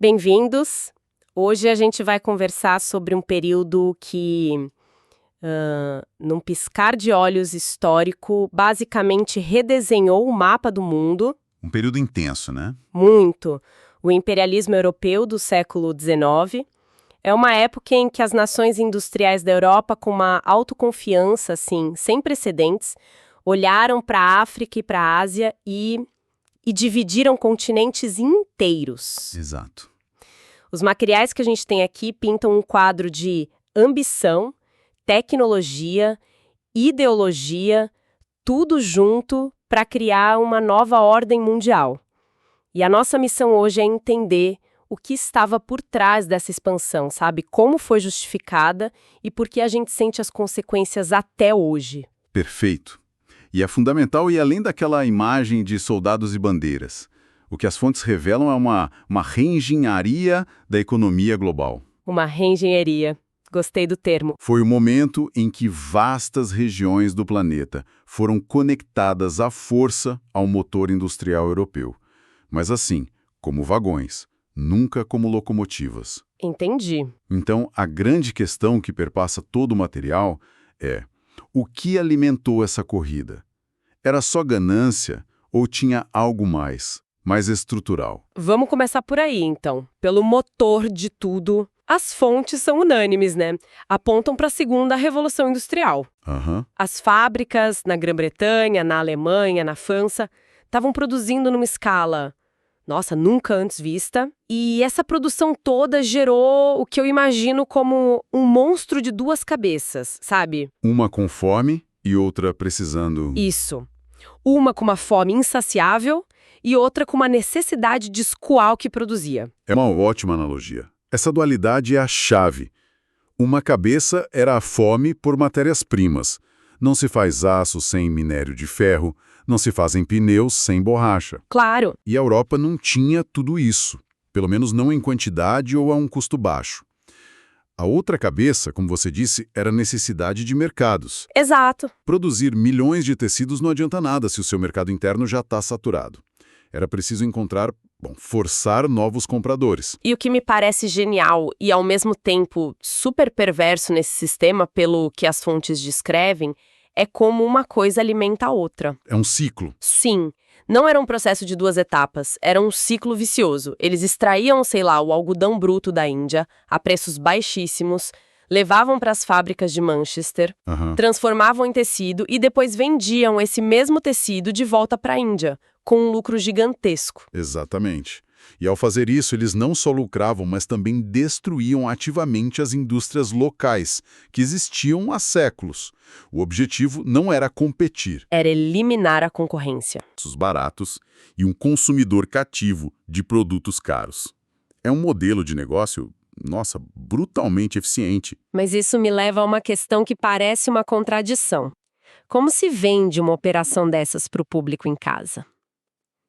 Bem-vindos! Hoje a gente vai conversar sobre um período que, num piscar de olhos histórico, basicamente redesenhou o mapa do mundo. Um período intenso, né? Muito. O imperialismo europeu do século XIX é uma época em que as nações industriais da Europa, com uma autoconfiança, assim, sem precedentes, olharam para a África e para a Ásia e dividiram continentes inteiros. Exato. Os materiais que a gente tem aqui pintam um quadro de ambição, tecnologia, ideologia, tudo junto para criar uma nova ordem mundial. E a nossa missão hoje é entender o que estava por trás dessa expansão, sabe? Como foi justificada e por que a gente sente as consequências até hoje. Perfeito. E é fundamental ir além daquela imagem de soldados e bandeiras. O que as fontes revelam é uma reengenharia da economia global. Uma reengenharia. Gostei do termo. Foi o momento em que vastas regiões do planeta foram conectadas à força ao motor industrial europeu. Mas assim, como vagões, nunca como locomotivas. Entendi. Então, a grande questão que perpassa todo o material é: o que alimentou essa corrida? Era só ganância ou tinha algo mais estrutural? Vamos começar por aí, então. Pelo motor de tudo. As fontes são unânimes, né? Apontam para a segunda Revolução Industrial. As fábricas na Grã-Bretanha, na Alemanha, na França, estavam produzindo numa escala, nossa, nunca antes vista. E essa produção toda gerou o que eu imagino como um monstro de duas cabeças, sabe? Uma com fome e outra precisando... Isso. Uma com uma fome insaciável e outra com uma necessidade de escoar o que produzia. É uma ótima analogia. Essa dualidade é a chave. Uma cabeça era a fome por matérias-primas. Não se faz aço sem minério de ferro, não se fazem pneus sem borracha. Claro. E a Europa não tinha tudo isso, pelo menos não em quantidade ou a um custo baixo. A outra cabeça, como você disse, era a necessidade de mercados. Exato. Produzir milhões de tecidos não adianta nada se o seu mercado interno já está saturado. Era preciso forçar novos compradores. E o que me parece genial e, ao mesmo tempo, super perverso nesse sistema, pelo que as fontes descrevem, é como uma coisa alimenta a outra. É um ciclo. Sim. Não era um processo de duas etapas, era um ciclo vicioso. Eles extraíam, sei lá, o algodão bruto da Índia, a preços baixíssimos, levavam para as fábricas de Manchester, transformavam em tecido e depois vendiam esse mesmo tecido de volta para a Índia, com um lucro gigantesco. Exatamente. E ao fazer isso, eles não só lucravam, mas também destruíam ativamente as indústrias locais, que existiam há séculos. O objetivo não era competir. Era eliminar a concorrência. Os baratos e um consumidor cativo de produtos caros. É um modelo de negócio, nossa, brutalmente eficiente. Mas isso me leva a uma questão que parece uma contradição. Como se vende uma operação dessas para o público em casa?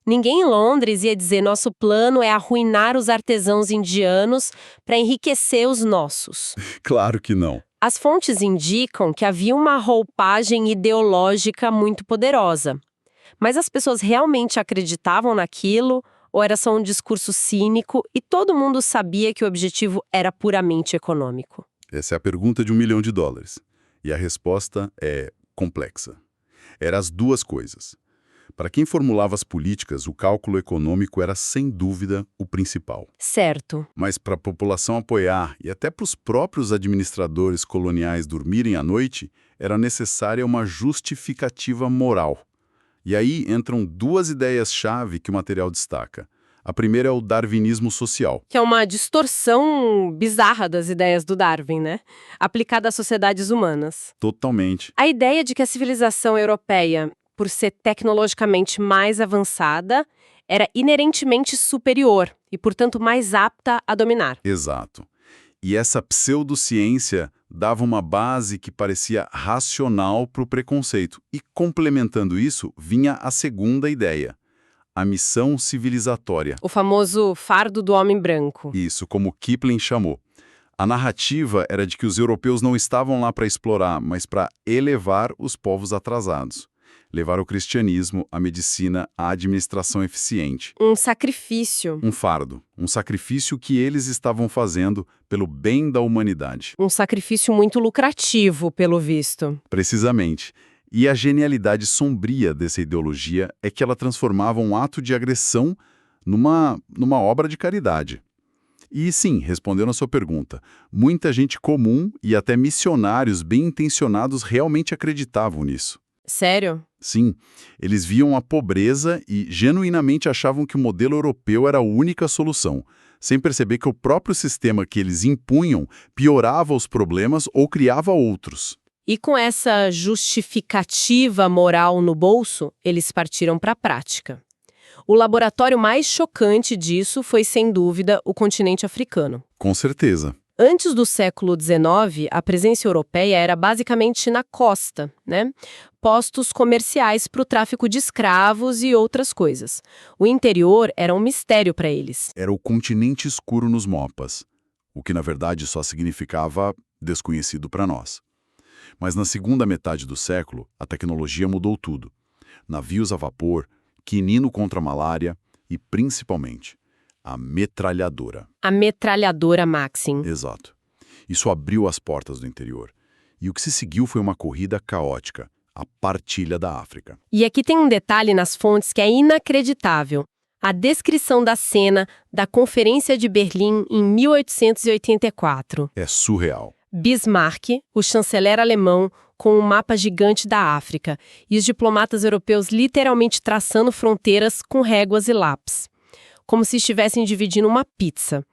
Ninguém em Londres ia dizer nosso plano é arruinar os artesãos indianos para enriquecer os nossos. Claro que não. As fontes indicam que havia uma roupagem ideológica muito poderosa. Mas as pessoas realmente acreditavam naquilo ou era só um discurso cínico e todo mundo sabia que o objetivo era puramente econômico? Essa é a pergunta de $1 milhão. E a resposta é complexa. Eram as duas coisas. Para quem formulava as políticas, o cálculo econômico era, sem dúvida, o principal. Certo. Mas para a população apoiar e até para os próprios administradores coloniais dormirem à noite, era necessária uma justificativa moral. E aí entram duas ideias-chave que o material destaca. A primeira é o darwinismo social. Que é uma distorção bizarra das ideias do Darwin, né? Aplicada às sociedades humanas. Totalmente. A ideia de que a civilização europeia, por ser tecnologicamente mais avançada, era inerentemente superior e, portanto, mais apta a dominar. Exato. E essa pseudociência dava uma base que parecia racional para o preconceito. E, complementando isso, vinha a segunda ideia, a missão civilizatória. O famoso fardo do homem branco. Isso, como Kipling chamou. A narrativa era de que os europeus não estavam lá para explorar, mas para elevar os povos atrasados. Levar o cristianismo, a medicina, a administração eficiente. Um sacrifício. Um fardo. Um sacrifício que eles estavam fazendo pelo bem da humanidade. Um sacrifício muito lucrativo, pelo visto. Precisamente. E a genialidade sombria dessa ideologia é que ela transformava um ato de agressão numa obra de caridade. E sim, respondendo a sua pergunta, muita gente comum e até missionários bem-intencionados realmente acreditavam nisso. Sério? Sim, eles viam a pobreza e genuinamente achavam que o modelo europeu era a única solução, sem perceber que o próprio sistema que eles impunham piorava os problemas ou criava outros. E com essa justificativa moral no bolso, eles partiram para a prática. O laboratório mais chocante disso foi, sem dúvida, o continente africano. Com certeza. Antes do século XIX, a presença europeia era basicamente na costa, né? Postos comerciais para o tráfico de escravos e outras coisas. O interior era um mistério para eles. Era o continente escuro nos mapas, o que na verdade só significava desconhecido para nós. Mas na segunda metade do século, a tecnologia mudou tudo. Navios a vapor, quinino contra a malária e, principalmente, a metralhadora. A metralhadora Maxim. Exato. Isso abriu as portas do interior. E o que se seguiu foi uma corrida caótica, a partilha da África. E aqui tem um detalhe nas fontes que é inacreditável. A descrição da cena da Conferência de Berlim em 1884. É surreal. Bismarck, o chanceler alemão, com um mapa gigante da África, e os diplomatas europeus literalmente traçando fronteiras com réguas e lápis, como se estivessem dividindo uma pizza.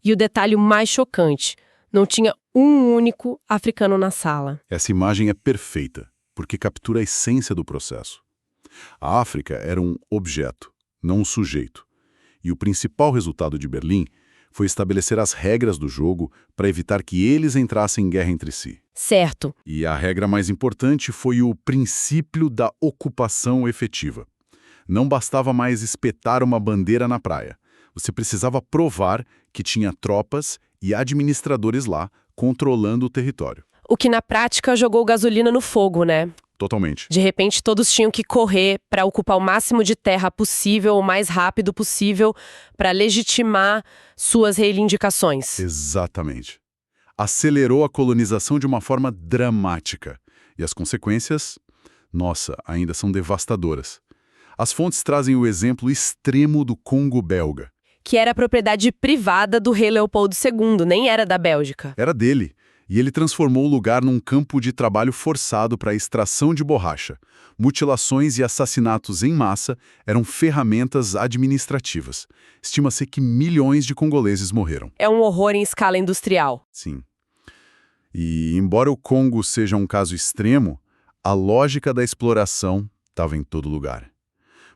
E o detalhe mais chocante, não tinha um único africano na sala. Essa imagem é perfeita, porque captura a essência do processo. A África era um objeto, não um sujeito. E o principal resultado de Berlim foi estabelecer as regras do jogo para evitar que eles entrassem em guerra entre si. Certo. E a regra mais importante foi o princípio da ocupação efetiva. Não bastava mais espetar uma bandeira na praia. Você precisava provar que tinha tropas e administradores lá controlando o território. O que na prática jogou gasolina no fogo, né? Totalmente. De repente, todos tinham que correr para ocupar o máximo de terra possível, o mais rápido possível, para legitimar suas reivindicações. Exatamente. Acelerou a colonização de uma forma dramática. E as consequências, nossa, ainda são devastadoras. As fontes trazem o exemplo extremo do Congo belga. Que era propriedade privada do rei Leopoldo II, nem era da Bélgica. Era dele. E ele transformou o lugar num campo de trabalho forçado para a extração de borracha. Mutilações e assassinatos em massa eram ferramentas administrativas. Estima-se que milhões de congoleses morreram. É um horror em escala industrial. Sim. E, embora o Congo seja um caso extremo, a lógica da exploração estava em todo lugar.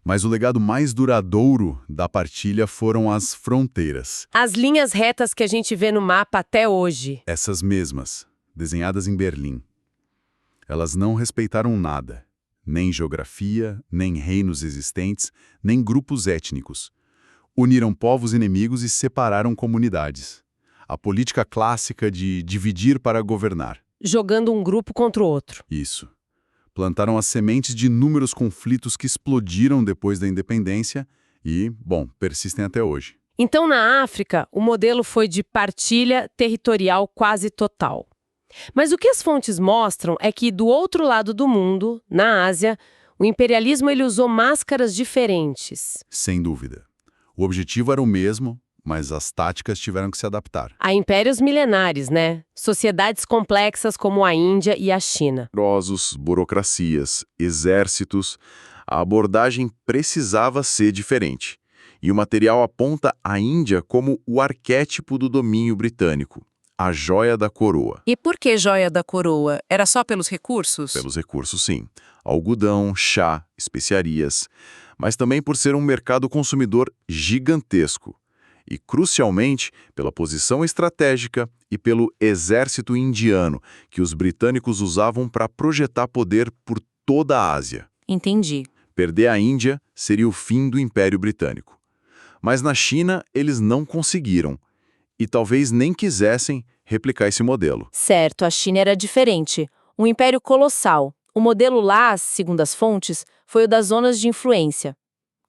Mas o legado mais duradouro da partilha foram as fronteiras. As linhas retas que a gente vê no mapa até hoje. Essas mesmas, desenhadas em Berlim. Elas não respeitaram nada, nem geografia, nem reinos existentes, nem grupos étnicos. Uniram povos inimigos e separaram comunidades. A política clássica de dividir para governar. Jogando um grupo contra o outro. Isso. Plantaram as sementes de inúmeros conflitos que explodiram depois da independência e, bom, persistem até hoje. Então, na África, o modelo foi de partilha territorial quase total. Mas o que as fontes mostram é que, do outro lado do mundo, na Ásia, o imperialismo ele usou máscaras diferentes. Sem dúvida. O objetivo era o mesmo, mas as táticas tiveram que se adaptar. Há impérios milenares, né? Sociedades complexas como a Índia e a China. Poderosos, burocracias, exércitos, a abordagem precisava ser diferente. E o material aponta a Índia como o arquétipo do domínio britânico, a joia da coroa. E por que joia da coroa? Era só pelos recursos? Pelos recursos, sim. Algodão, chá, especiarias, mas também por ser um mercado consumidor gigantesco. E, crucialmente, pela posição estratégica e pelo exército indiano, que os britânicos usavam para projetar poder por toda a Ásia. Entendi. Perder a Índia seria o fim do Império Britânico. Mas na China, eles não conseguiram. E talvez nem quisessem replicar esse modelo. Certo, a China era diferente. Um império colossal. O modelo lá, segundo as fontes, foi o das zonas de influência.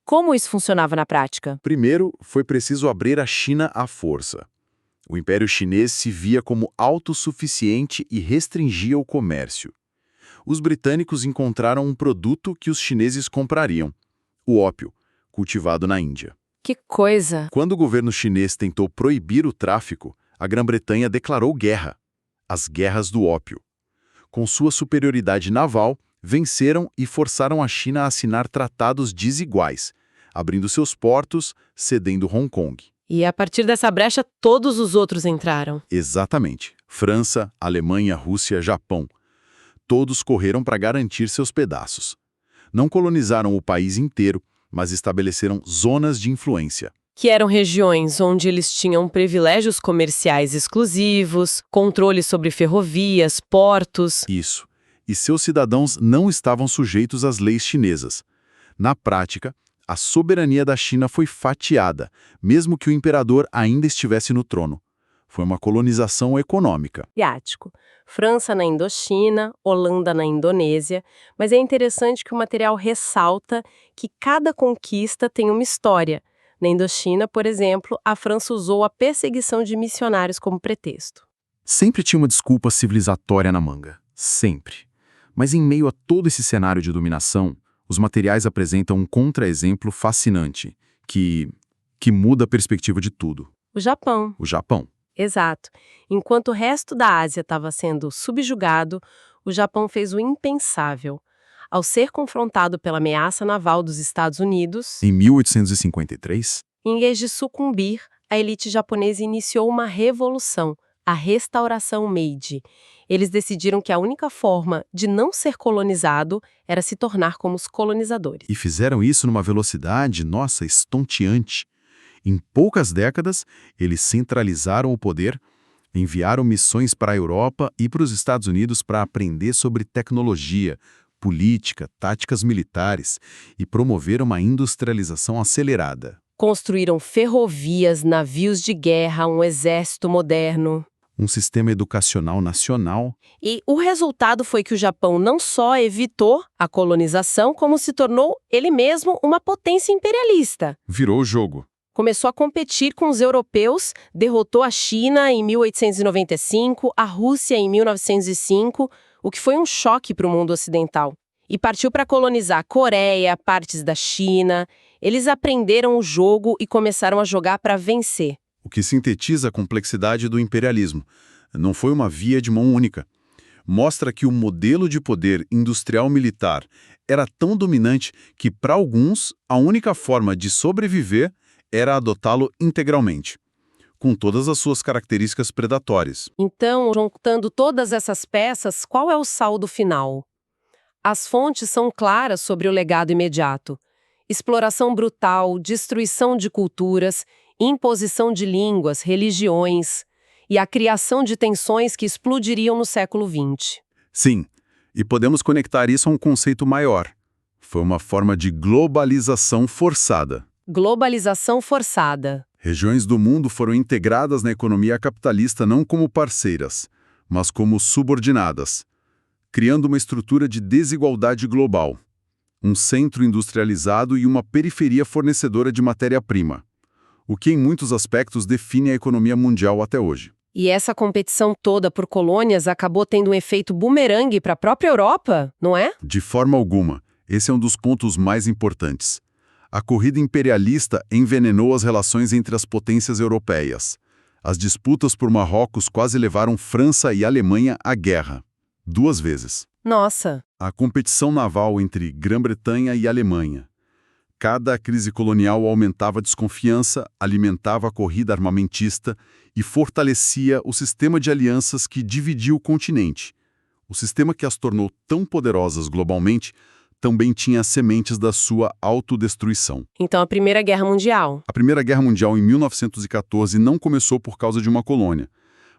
Como isso funcionava na prática? Primeiro, foi preciso abrir a China à força. O Império Chinês se via como autossuficiente e restringia o comércio. Os britânicos encontraram um produto que os chineses comprariam: o ópio, cultivado na Índia. Que coisa! Quando o governo chinês tentou proibir o tráfico, a Grã-Bretanha declarou guerra, as Guerras do Ópio. Com sua superioridade naval, venceram e forçaram a China a assinar tratados desiguais, abrindo seus portos, cedendo Hong Kong. E a partir dessa brecha, todos os outros entraram. Exatamente. França, Alemanha, Rússia, Japão. Todos correram para garantir seus pedaços. Não colonizaram o país inteiro, mas estabeleceram zonas de influência. Que eram regiões onde eles tinham privilégios comerciais exclusivos, controle sobre ferrovias, portos. Isso. E seus cidadãos não estavam sujeitos às leis chinesas. Na prática, a soberania da China foi fatiada, mesmo que o imperador ainda estivesse no trono. Foi uma colonização econômica. Asiático. França na Indochina, Holanda na Indonésia, mas é interessante que o material ressalta que cada conquista tem uma história. Na Indochina, por exemplo, a França usou a perseguição de missionários como pretexto. Sempre tinha uma desculpa civilizatória na manga. Sempre. Mas em meio a todo esse cenário de dominação, os materiais apresentam um contra-exemplo fascinante, que muda a perspectiva de tudo. O Japão. O Japão. Exato. Enquanto o resto da Ásia estava sendo subjugado, o Japão fez o impensável. Ao ser confrontado pela ameaça naval dos Estados Unidos, Em 1853, em vez de sucumbir, a elite japonesa iniciou uma revolução, a Restauração Meiji. Eles decidiram que a única forma de não ser colonizado era se tornar como os colonizadores. e fizeram isso numa velocidade, nossa, estonteante. Em poucas décadas, eles centralizaram o poder, enviaram missões para a Europa e para os Estados Unidos para aprender sobre tecnologia, política, táticas militares e promoveram uma industrialização acelerada. Construíram ferrovias, navios de guerra, um exército moderno. Um sistema educacional nacional. E o resultado foi que o Japão não só evitou a colonização, como se tornou ele mesmo uma potência imperialista. Virou o jogo. Começou a competir com os europeus, derrotou a China em 1895, a Rússia em 1905, o que foi um choque para o mundo ocidental. E partiu para colonizar a Coreia, partes da China. Eles aprenderam o jogo e começaram a jogar para vencer. O que sintetiza a complexidade do imperialismo. Não foi uma via de mão única. Mostra que o modelo de poder industrial-militar era tão dominante que, para alguns, a única forma de sobreviver era adotá-lo integralmente, com todas as suas características predatórias. Então, juntando todas essas peças, qual é o saldo final? As fontes são claras sobre o legado imediato. Exploração brutal, destruição de culturas, imposição de línguas, religiões e a criação de tensões que explodiriam no século XX. Sim, e podemos conectar isso a um conceito maior. Foi uma forma de globalização forçada. Globalização forçada. Regiões do mundo foram integradas na economia capitalista não como parceiras, mas como subordinadas, criando uma estrutura de desigualdade global, um centro industrializado e uma periferia fornecedora de matéria-prima, o que em muitos aspectos define a economia mundial até hoje. E essa competição toda por colônias acabou tendo um efeito bumerangue para a própria Europa, não é? De forma alguma, esse é um dos pontos mais importantes. A corrida imperialista envenenou as relações entre as potências europeias. As disputas por Marrocos quase levaram França e Alemanha à guerra. 2 vezes. Nossa! A competição naval entre Grã-Bretanha e Alemanha. Cada crise colonial aumentava a desconfiança, alimentava a corrida armamentista e fortalecia o sistema de alianças que dividia o continente. O sistema que as tornou tão poderosas globalmente também tinha as sementes da sua autodestruição. Então a Primeira Guerra Mundial. A Primeira Guerra Mundial, em 1914, não começou por causa de uma colônia,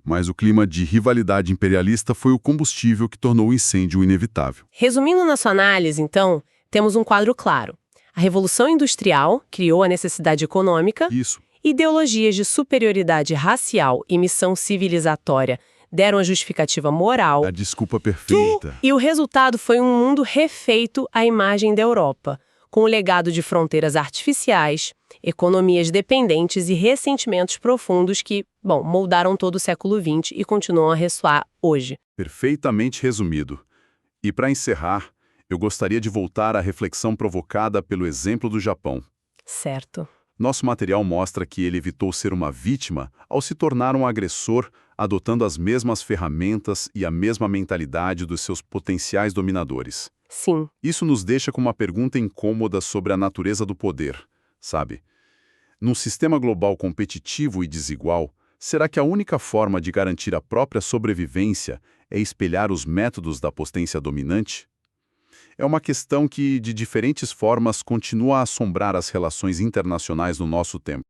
mas o clima de rivalidade imperialista foi o combustível que tornou o incêndio inevitável. Resumindo na sua análise, então, temos um quadro claro. A Revolução Industrial criou a necessidade econômica. Isso. Ideologias de superioridade racial e missão civilizatória deram a justificativa moral. A desculpa perfeita. E o resultado foi um mundo refeito à imagem da Europa, com o legado de fronteiras artificiais, economias dependentes e ressentimentos profundos que, moldaram todo o século XX e continuam a ressoar hoje. Perfeitamente resumido. E para encerrar, eu gostaria de voltar à reflexão provocada pelo exemplo do Japão. Certo. Nosso material mostra que ele evitou ser uma vítima ao se tornar um agressor, adotando as mesmas ferramentas e a mesma mentalidade dos seus potenciais dominadores. Sim. Isso nos deixa com uma pergunta incômoda sobre a natureza do poder, sabe? Num sistema global competitivo e desigual, será que a única forma de garantir a própria sobrevivência é espelhar os métodos da potência dominante? É uma questão que, de diferentes formas, continua a assombrar as relações internacionais no nosso tempo.